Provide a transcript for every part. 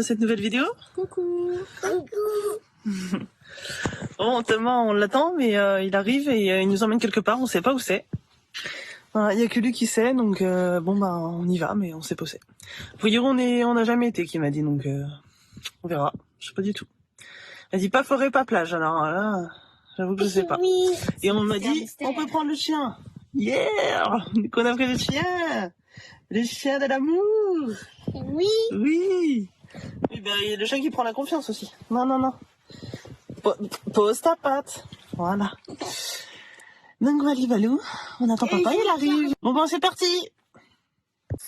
cette nouvelle vidéo. Coucou. Coucou. Bon, Thomas, on l'attend, mais il arrive et il nous emmène quelque part, on sait pas où c'est. Voilà, il y a que lui qui sait, donc bon bah on y va, mais on sait pas où c'est. Vous dire, on n'a jamais été, qui m'a dit, donc on verra. Je sais pas du tout. Elle dit pas forêt, pas plage, alors là, j'avoue que je sais pas. Oui. Et on m'a dit, on peut prendre le chien. Yeah, qu'on a pris le chien. Le chien de l'amour. Oui. Oui. Oui, ben, il y a le chien qui prend la confiance aussi. Non, non, non. Pose ta patte. Voilà. Donc, Valou, on attend papa, il arrive. Bon, ben, c'est parti.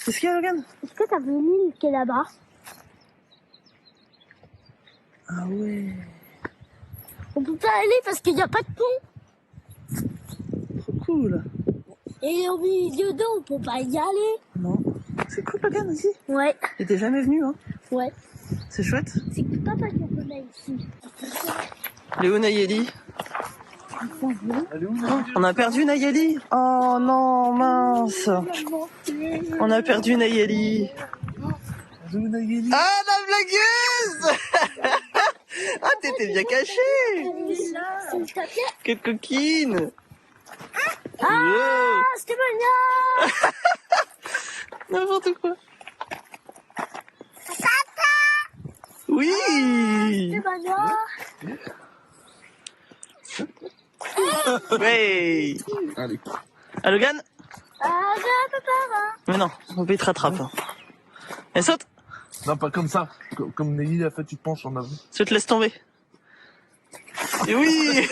Qu'est-ce qu'il y a, Logan? Est-ce que t'as vu l'île qui est là-bas? Ah ouais. On peut pas aller parce qu'il n'y a pas de pont. Trop cool. Et au milieu d'eau, on peut pas y aller. Non. C'est cool, Logan, aussi. Ouais. Il était jamais venu, hein. Ouais. C'est chouette. C'est que papa qui a là ici. Léo Nayeli. On a perdu Nayeli. Oh non, mince. On a perdu Nayeli. Ah, la blagueuse. Ah, t'étais bien cachée. Quelle coquine. Ah, c'était Mania. N'importe quoi. Oui. C'était Mania. Ouais. Allez. Ah, Logan. Ah, Mais non, on peut te rattraper. Elle saute. Non, pas comme ça. Comme Nelly a fait, tu te penches en avant. Je te laisse tomber. Et oui.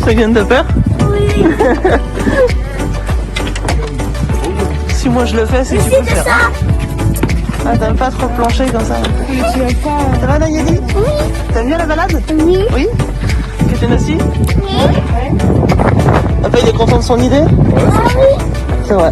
Logan, t'as peur? Oui. Si moi je le fais, c'est que tu peux le faire. ça. Ah, t'aimes pas trop plancher comme ça? Ça va, Nayeli? Oui. T'aimes bien la balade? Oui. Oui? Captain aussi? Oui. Papa, il est content de son idée? Ah oui. C'est vrai.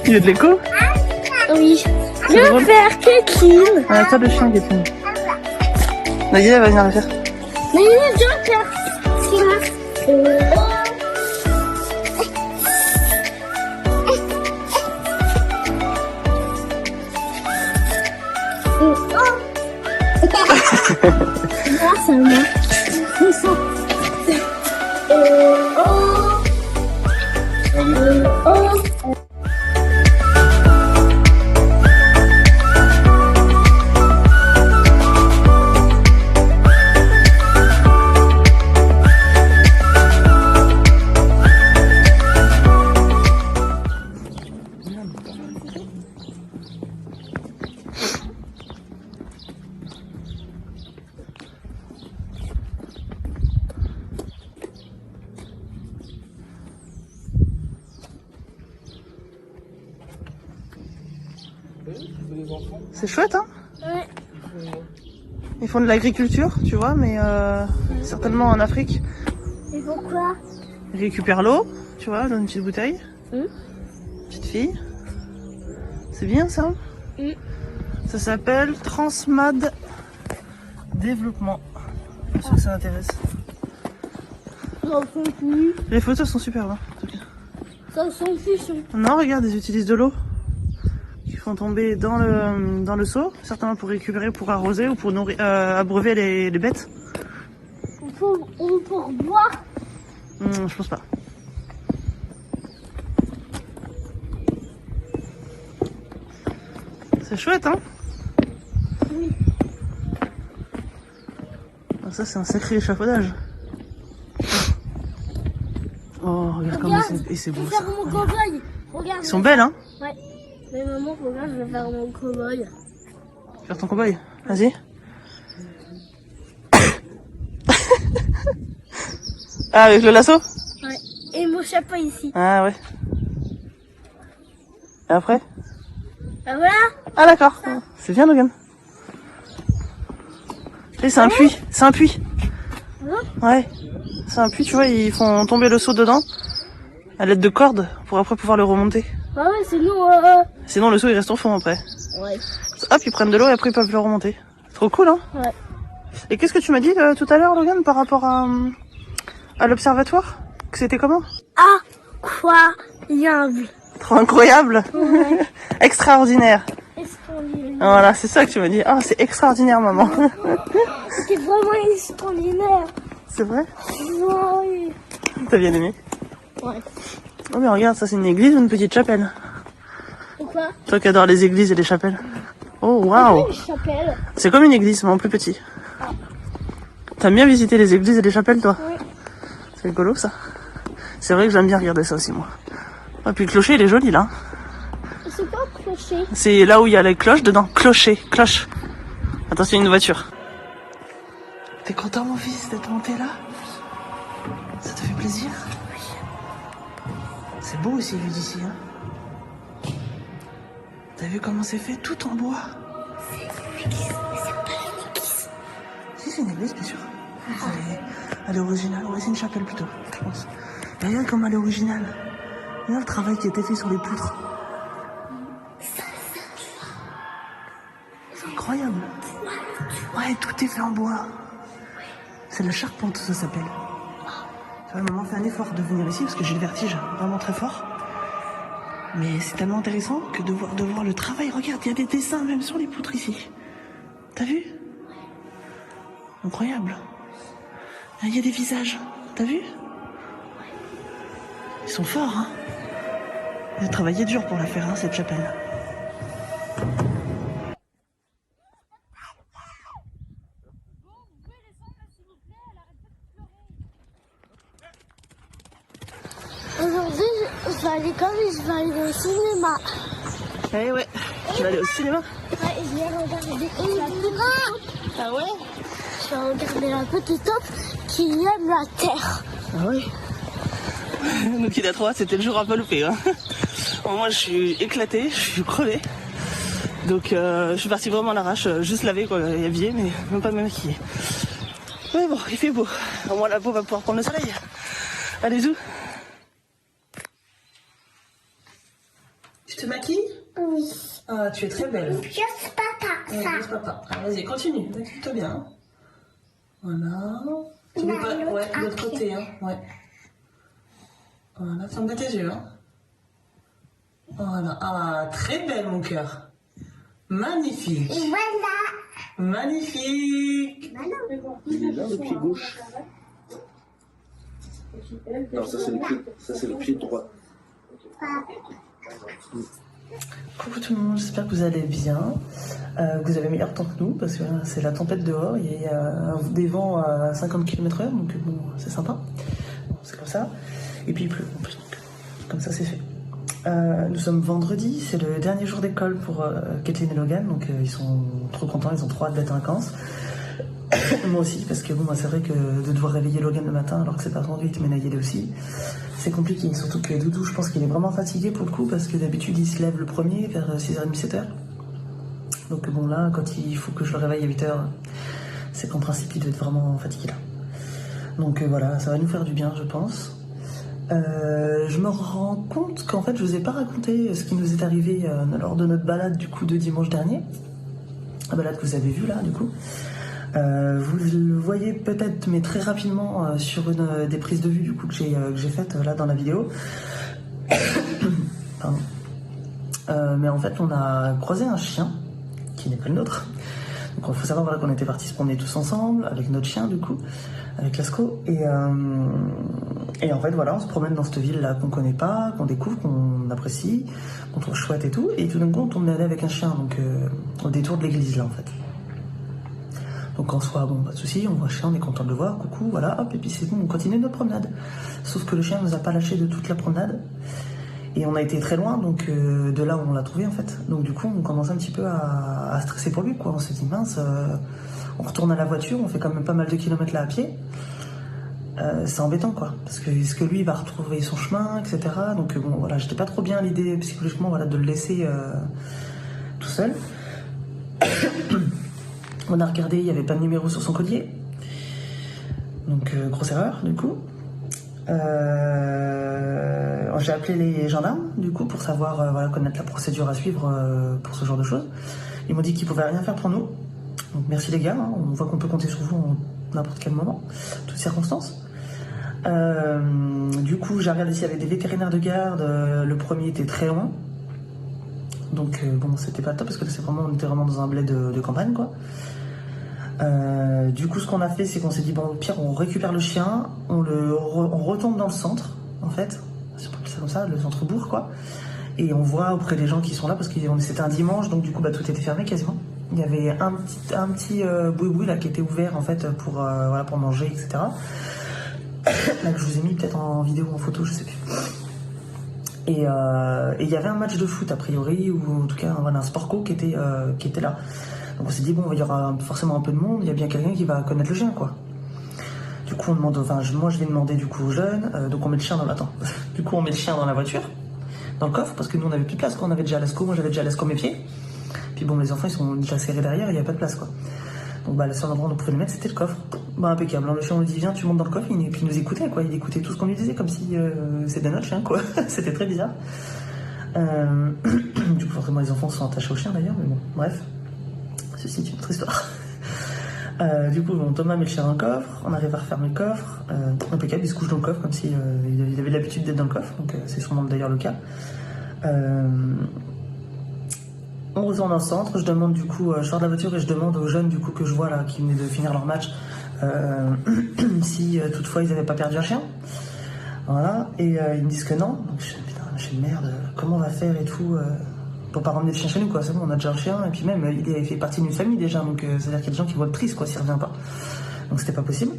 Il y a de l'écho? Oui. Je vais faire Kékine. Ah, toi le chien, Kékine. Nayeli, elle va venir la faire. Mais je vais faire grâce à moi. C'est chouette, hein? Ouais. Ils font de l'agriculture, tu vois, mais certainement en Afrique. Et pourquoi? Ils récupèrent l'eau, tu vois, dans une petite bouteille. Petite fille. C'est bien ça? Ça s'appelle Transmad développement. Pour ceux que ça intéresse. Ça s'en fout. Les photos sont superbes. Hein, en tout cas. Ça s'en fiche. Non, regarde, ils utilisent de l'eau. Ils font tomber dans le seau, certainement pour récupérer, pour arroser ou pour nourrir, abreuver les bêtes. Pour boire. Je pense pas. C'est chouette, hein? Oui. Ah, ça, c'est un sacré échafaudage. Oh, regarde comment c'est beau, Je vais ça. faire mon cow-boy. Regarde. Ils sont belles, hein? Ouais. Mais maman, regarde, je vais faire mon cow-boy. Faire ton cow-boy. Vas-y. Ah, avec le lasso? Ouais. Et mon chapeau ici. Ah ouais. Et après? Ben voilà. Ah d'accord. C'est bien, Logan. Et c'est un puits. C'est un puits. Ouais. C'est un puits, tu vois, ils font tomber le seau dedans à l'aide de cordes pour après pouvoir le remonter. Bah ouais, sinon... Sinon le seau il reste au fond après. Ouais. Hop, ils prennent de l'eau et après ils peuvent le remonter. Trop cool, hein? Ouais. Et qu'est-ce que tu m'as dit tout à l'heure, Logan, par rapport à l'observatoire? Que c'était comment? Incroyable. Trop incroyable. Ouais. Extraordinaire. Extraordinaire. Voilà, c'est ça que tu m'as dit. Ah, c'est extraordinaire, maman. C'était vraiment extraordinaire. C'est vrai? Ouais. T'as bien aimé? Ouais. Oh mais regarde, ça c'est une église ou une petite chapelle? Pourquoi? Toi qui adores les églises et les chapelles. Oh waouh! Une chapelle. C'est comme une église, mais en plus petit. T'aimes bien visiter les églises et les chapelles, toi? Oui. C'est rigolo, ça. C'est vrai que j'aime bien regarder ça aussi, moi. Et puis le clocher, il est joli, là. C'est quoi clocher? C'est là où il y a les cloches dedans. Clocher, cloche. Attention, une voiture. T'es content, mon fils, d'être monté là? Ça te fait plaisir? C'est beau aussi, vu d'ici, hein? T'as vu comment c'est fait? Tout en bois. C'est une église, mais c'est pas une église. Si, c'est une église, bien sûr. Elle est originale. Ouais, c'est une chapelle plutôt, je pense. Et regarde comme elle est originale. Regarde le travail qui a été fait sur les poutres. C'est incroyable. Ouais, tout est fait en bois. C'est la charpente, ça s'appelle. Tu vois, maman fait un effort de venir ici parce que j'ai le vertige vraiment très fort. Mais c'est tellement intéressant que de voir le travail. Regarde, il y a des dessins même sur les poutres ici. T'as vu? Incroyable. Il y a des visages. T'as vu? Ils sont forts, hein? Ils ont travaillé dur pour la faire, hein, cette chapelle. Aujourd'hui, je vais à l'école et je vais aller au cinéma. Eh ouais, tu vas aller au cinéma? Ouais, je vais regarder la petite... Ah ouais? Je vais regarder la petite taupe qui aime la terre. Ah ouais? Donc il a trop hâte, c'était le jour un peu loupé, hein. Bon, moi je suis éclatée, je suis crevée. Donc je suis partie vraiment à l'arrache, juste laver quoi, et habillée, mais même pas me maquiller. Mais bon, il fait beau. Au moins la peau va pouvoir prendre le soleil. Allez, zou. Tu te maquilles? Oui. Ah, tu es très belle. Juste papa, Ouais, laisse papa. Ah, vas-y, continue, maquille-toi bien. Hein. Voilà. Tu veux pas... Ouais, de l'autre côté, hein. Ouais. Voilà, ferme bien tes yeux, hein. Voilà. Ah, très belle, mon cœur. Magnifique. Et voilà. Magnifique. Il est là, le pied gauche. Non, ça c'est le pied droit. Coucou tout le monde, j'espère que vous allez bien, que vous avez meilleur temps que nous, parce que c'est la tempête dehors, il y a des vents à 50 km/h, donc bon, c'est sympa, c'est comme ça, et puis il pleut en plus, donc comme ça c'est fait. Nous sommes vendredi, c'est le dernier jour d'école pour Kathleen et Logan, donc ils sont trop contents, ils ont trop hâte d'être en vacances. Moi aussi, parce que bon, c'est vrai que de devoir réveiller Logan le matin alors que c'est pas son rythme et Nayeli aussi, c'est compliqué. Surtout que Doudou, je pense qu'il est vraiment fatigué pour le coup, parce que d'habitude il se lève le premier vers 6h30, 7h. Donc bon, là, quand il faut que je le réveille à 8h, c'est qu'en principe il doit être vraiment fatigué là. Donc voilà, ça va nous faire du bien, je pense. Je me rends compte qu'en fait je vous ai pas raconté ce qui nous est arrivé lors de notre balade du coup de dimanche dernier. La balade que vous avez vue là du coup. Vous le voyez peut-être, mais très rapidement, sur une des prises de vue du coup que j'ai faites là dans la vidéo. Pardon. Mais en fait, on a croisé un chien qui n'est pas le nôtre. Donc il faut savoir voilà, qu'on était partis se promener tous ensemble avec notre chien du coup, avec Lasco. Et en fait voilà, on se promène dans cette ville là qu'on connaît pas, qu'on découvre, qu'on apprécie, qu'on trouve chouette et tout. Et tout d'un coup on tombe nez avec un chien, donc au détour de l'église là en fait. Donc en soi, bon, pas de soucis, on voit le chien, on est content de le voir, coucou, voilà, hop, et puis c'est bon, on continue notre promenade. Sauf que le chien nous a pas lâché de toute la promenade. Et on a été très loin, donc de là où on l'a trouvé en fait. Donc du coup, on commence un petit peu à stresser pour lui, quoi. On se dit mince, on retourne à la voiture, on fait quand même pas mal de kilomètres là à pied. C'est embêtant, quoi. Parce que est-ce que lui il va retrouver son chemin, etc. Donc bon, voilà, j'étais pas trop bien à l'idée psychologiquement, voilà, de le laisser tout seul. On a regardé, il n'y avait pas de numéro sur son collier. Donc grosse erreur, du coup. J'ai appelé les gendarmes du coup pour savoir voilà, connaître la procédure à suivre pour ce genre de choses. Ils m'ont dit qu'ils pouvaient rien faire pour nous. Donc merci les gars, hein, on voit qu'on peut compter sur vous en n'importe quel moment, toutes circonstances. Du coup j'ai regardé s'il y avait des vétérinaires de garde. Le premier était très loin, donc bon c'était pas top parce que on était vraiment dans un bled de campagne quoi. Du coup ce qu'on a fait c'est qu'on s'est dit bon au pire on récupère le chien, on retombe dans le centre en fait, si on peut appeler ça comme ça, le centre-bourg quoi, et on voit auprès des gens qui sont là parce que c'était un dimanche donc du coup bah, tout était fermé quasiment. Il y avait un petit boui-boui là qui était ouvert en fait pour, voilà, pour manger etc. Là que je vous ai mis peut-être en vidéo ou en photo je sais plus. Et il y avait un match de foot a priori ou en tout cas voilà, un sport co qui était là. Donc on s'est dit bon il y aura forcément un peu de monde, il y a bien quelqu'un qui va connaître le chien quoi. Du coup on demande, moi je vais demander du coup aux jeunes, donc on met le chien du coup on met le chien dans la voiture, dans le coffre parce que nous on avait plus de place quoi, on avait déjà Lasco, moi j'avais déjà Lasco mes pieds. Puis bon les enfants ils sont déjà serrés derrière, il n'y a pas de place quoi. Donc bah le seul endroit où on pouvait le mettre c'était le coffre. Bah impeccable, le chien on lui dit viens tu montes dans le coffre, et puis il nous écoutait quoi, il écoutait tout ce qu'on lui disait comme si c'était notre chien quoi. C'était très bizarre. Du coup forcément les enfants se sont attachés au chien d'ailleurs, mais bon bref. Ceci est une autre histoire. Du coup, bon, Thomas met le chien dans le coffre, on arrive à refermer le coffre, impeccable, il se couche dans le coffre comme si il avait l'habitude d'être dans le coffre, donc c'est sûrement d'ailleurs le cas. On retourne dans le centre, je demande du coup, je sors de la voiture et je demande aux jeunes du coup que je vois là qui venaient de finir leur match si toutefois ils n'avaient pas perdu un chien. Voilà, et ils me disent que non, donc je dis putain, je suis merde, comment on va faire et tout pour pas ramener le chien chez nous quoi, c'est bon on a déjà un chien et puis même il fait partie d'une famille déjà donc c'est-à-dire qu'il y a des gens qui vont être tristes quoi s'il revient pas, donc c'était pas possible.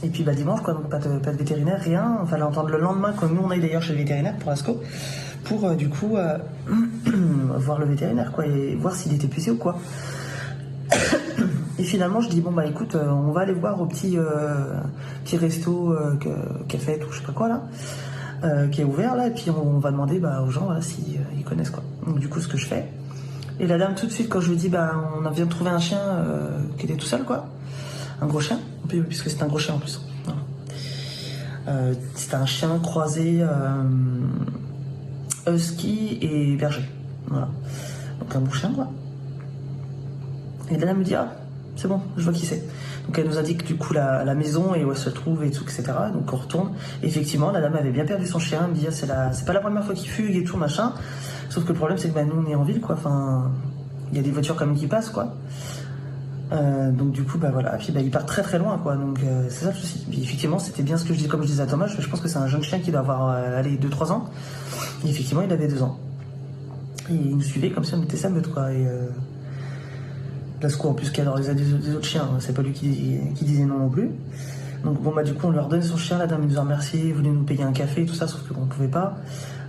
Et puis bah dimanche quoi, donc pas de vétérinaire, rien, il fallait entendre le lendemain quand nous on aille d'ailleurs chez le vétérinaire pour Lasco pour du coup voir le vétérinaire quoi et voir s'il était pucé ou quoi. Et finalement je dis bon bah écoute on va aller voir au petit resto qu'a fait ou je sais pas quoi là. Qui est ouvert là et puis on va demander aux gens voilà, si ils connaissent quoi. Donc du coup ce que je fais et la dame tout de suite quand je lui dis on vient de trouver un chien qui était tout seul quoi, un gros chien puisque c'est un gros chien en plus. Voilà. C'était un chien croisé husky et berger, voilà, donc un beau chien quoi. Et la dame me dit ah c'est bon je vois qui c'est. Donc elle nous indique du coup la maison et où elle se trouve et tout, etc. Donc on retourne. Et effectivement, la dame avait bien perdu son chien. Elle me dit c'est pas la première fois qu'il fugue et tout machin. Sauf que le problème c'est que nous on est en ville quoi. Enfin, il y a des voitures quand même qui passent quoi. Donc du coup voilà. Et puis il part très très loin quoi. Donc c'est ça le souci. Puis effectivement c'était bien ce que je dis comme je disais à Thomas. Je pense que c'est un jeune chien qui doit avoir 2-3 ans. Et effectivement il avait 2 ans. Et il nous suivait comme si on était sa meute quoi. Et Lasco en plus qui adore les autres chiens, c'est pas lui qui disait non plus. Donc bon du coup on leur donne son chien, la dame nous a remercié, voulait nous payer un café et tout ça, sauf qu'on pouvait pas.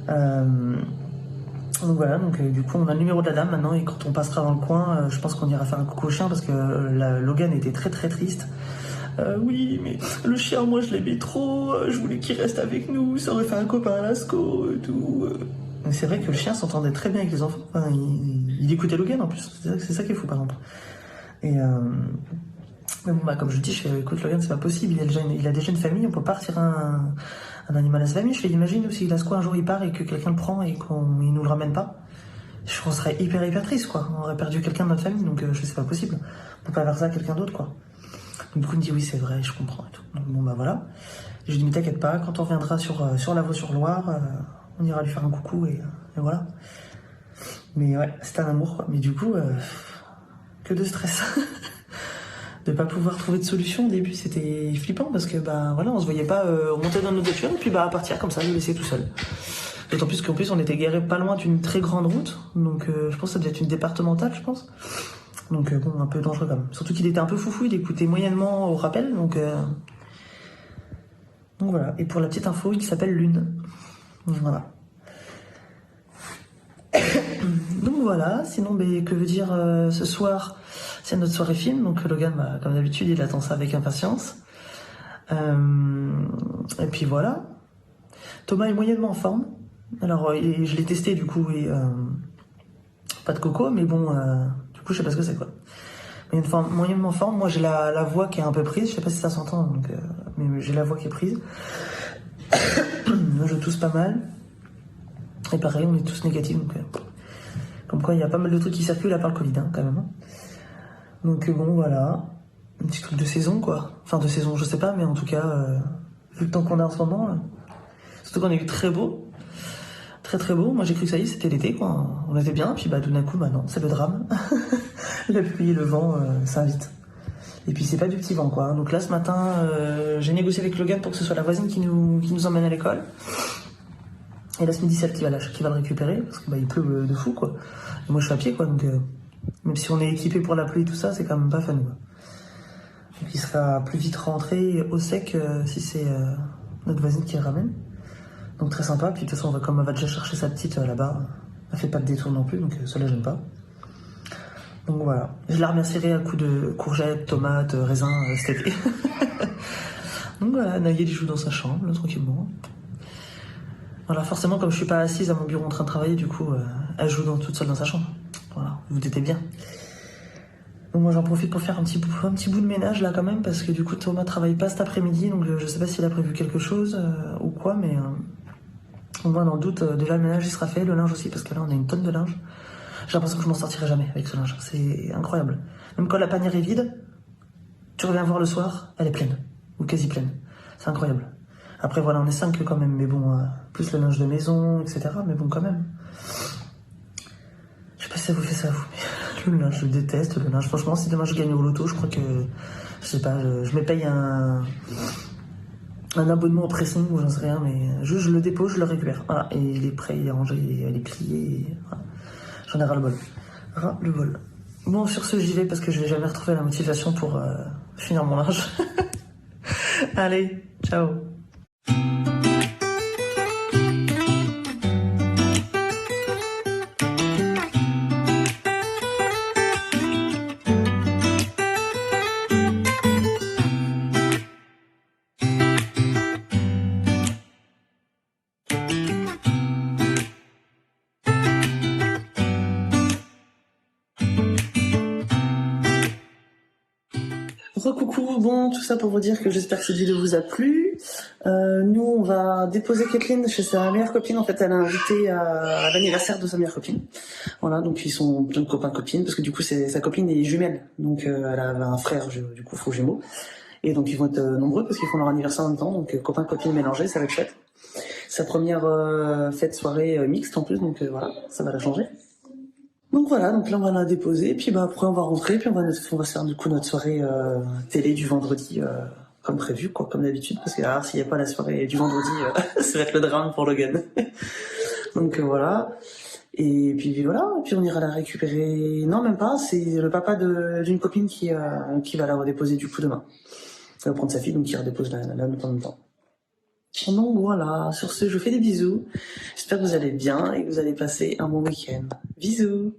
Donc voilà, donc du coup on a le numéro de la dame maintenant et quand on passera dans le coin, je pense qu'on ira faire un coucou au chien parce que Logan était très très triste. Oui mais le chien moi je l'aimais trop, je voulais qu'il reste avec nous, ça aurait fait un copain à Lasco et tout. Mais c'est vrai que le chien s'entendait très bien avec les enfants, enfin, il écoutait Logan en plus, c'est ça qui est fou par exemple. Et mais bon comme je dis, écoute Logan c'est pas possible, il a déjà une famille, on peut pas retirer un animal à sa famille. Je fais imagine si Lasco un jour il part et que quelqu'un le prend et qu'il nous le ramène pas. on serait hyper triste, quoi. On aurait perdu quelqu'un de notre famille, donc c'est pas possible. On peut pas faire ça à quelqu'un d'autre, quoi. Donc du coup, il me dit oui, c'est vrai, je comprends et tout. Donc bon, bah voilà. Je lui dis mais t'inquiète pas, quand on reviendra sur la Vaux-sur-Loire, on ira lui faire un coucou et voilà. Mais ouais, c'était un amour, quoi. Mais du coup, que de stress. De pas pouvoir trouver de solution au début, c'était flippant parce que bah voilà, on se voyait pas monter dans notre voiture et puis bah partir comme ça, le laisser tout seul. D'autant plus qu'en plus on était garé pas loin d'une très grande route, donc je pense que ça devait être une départementale, je pense. Donc bon, un peu dangereux quand même. Surtout qu'il était un peu foufou, il écoutait moyennement au rappel, donc voilà. Et pour la petite info, il s'appelle Lune. Donc, voilà. Donc voilà, sinon que veut dire ce soir, c'est notre soirée film, donc Logan, bah, comme d'habitude, il attend ça avec impatience. Et puis voilà. Thomas est moyennement en forme. Alors je l'ai testé du coup et pas de coco, mais bon, du coup je sais pas ce que c'est quoi. Moyennement en forme. Moi j'ai la voix qui est un peu prise, je sais pas si ça s'entend, donc mais j'ai la voix qui est prise. Je tousse pas mal. Et pareil, on est tous négatifs, donc comme quoi il y a pas mal de trucs qui circulent à part le Covid, hein, quand même. Donc bon voilà, un petit truc de saison quoi. Enfin de saison, je sais pas, mais en tout cas, vu le temps qu'on a en ce moment, surtout qu'on a eu très beau, très beau. Moi j'ai cru que ça y est, c'était l'été quoi. On était bien, puis bah tout d'un coup, bah non, c'est le drame. La pluie et le vent s'invitent. Et puis c'est pas du petit vent quoi. Donc là ce matin, j'ai négocié avec Logan pour que ce soit la voisine qui nous emmène à l'école. Et là ce midi c'est elle qui va le récupérer parce que bah il pleut de fou quoi. Et moi je suis à pied quoi, donc même si on est équipé pour la pluie et tout ça, c'est quand même pas fun quoi. Et puis il sera plus vite rentré au sec si c'est notre voisine qui le ramène. Donc très sympa. Puis de toute façon comme elle va déjà chercher sa petite là-bas, elle fait pas de détour non plus, donc ça la gêne pas. Donc voilà, je la remercierai à coups de courgettes, tomates, raisins cet été. Donc voilà, Nayel joue dans sa chambre, là, tranquillement. Voilà, forcément, comme je suis pas assise à mon bureau en train de travailler, du coup, elle joue toute seule dans sa chambre. Voilà, vous vous doutez bien. Donc moi, j'en profite pour faire un petit bout de ménage là quand même, parce que du coup, Thomas travaille pas cet après-midi, donc je sais pas s'il a prévu quelque chose ou quoi, mais au moins dans le doute, déjà le ménage il sera fait, le linge aussi, parce que là on a une tonne de linge. J'ai l'impression que je m'en sortirai jamais avec ce linge, c'est incroyable. Même quand la panière est vide, tu reviens voir le soir, elle est pleine, ou quasi pleine. C'est incroyable. Après voilà, on est 5 quand même, mais bon, plus le linge de maison, etc. Mais bon, quand même. Je sais pas si ça vous fait ça, vous, mais le linge, je déteste le linge. Franchement, si demain je gagne au loto, je crois que, je sais pas, je me paye un abonnement au pressing ou j'en sais rien, mais je le dépose, je le récupère. Voilà, et il est prêt, il est rangé, il est plié, voilà. J'en ai ras le bol. Ras le bol. Bon, sur ce, j'y vais parce que je vais jamais retrouver la motivation pour finir mon linge. Allez, ciao. Recoucou, bon, tout ça pour vous dire que j'espère que cette vidéo vous a plu. Nous, on va déposer Kathleen chez sa meilleure copine. En fait, elle a invité à l'anniversaire de sa meilleure copine. Voilà, donc ils sont plein de copains-copines, parce que du coup, sa copine est jumelle. Donc, elle a un frère, du coup, faux jumeaux. Et donc, ils vont être nombreux, parce qu'ils font leur anniversaire en même temps. Donc, copains-copines mélangés, ça va être chouette. Sa première fête soirée mixte en plus, donc voilà, ça va la changer. Donc voilà, donc là on va la déposer, puis bah après on va rentrer, puis on va se faire du coup notre soirée télé du vendredi comme prévu, quoi, comme d'habitude, parce que alors s'il n'y a pas la soirée du vendredi, ça va être le drame pour Logan. Donc voilà, et puis voilà, et puis on ira la récupérer. Non même pas, c'est le papa d'une copine qui va la redéposer du coup demain. Elle va prendre sa fille, donc il redépose la nôtre en même temps. Donc voilà, sur ce je vous fais des bisous, j'espère que vous allez bien et que vous allez passer un bon week-end. Bisous.